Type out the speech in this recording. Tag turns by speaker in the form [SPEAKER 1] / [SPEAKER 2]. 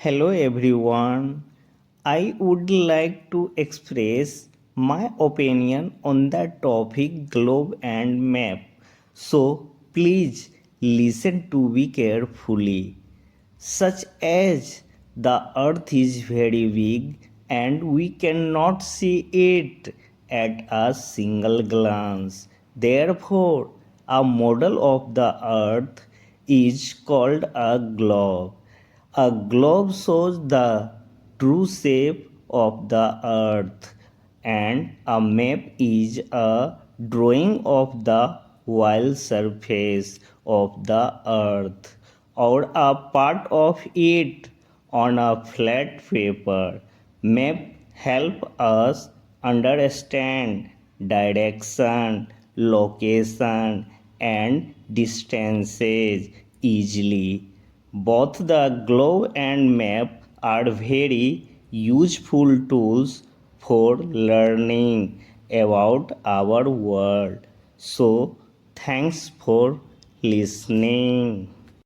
[SPEAKER 1] Hello everyone. I would like to express my opinion on the topic globe and map. So please listen to me carefully. Such as the earth is very big and we cannot see it at a single glance. Therefore, a model of the earth is called a globe. A globe shows the true shape of the earth, and a map is a drawing of the whole surface of the earth or a part of it on a flat paper. Map help us understand direction, location, and distances easily. Both the globe and map are very useful tools for learning about our world. So, thanks for listening.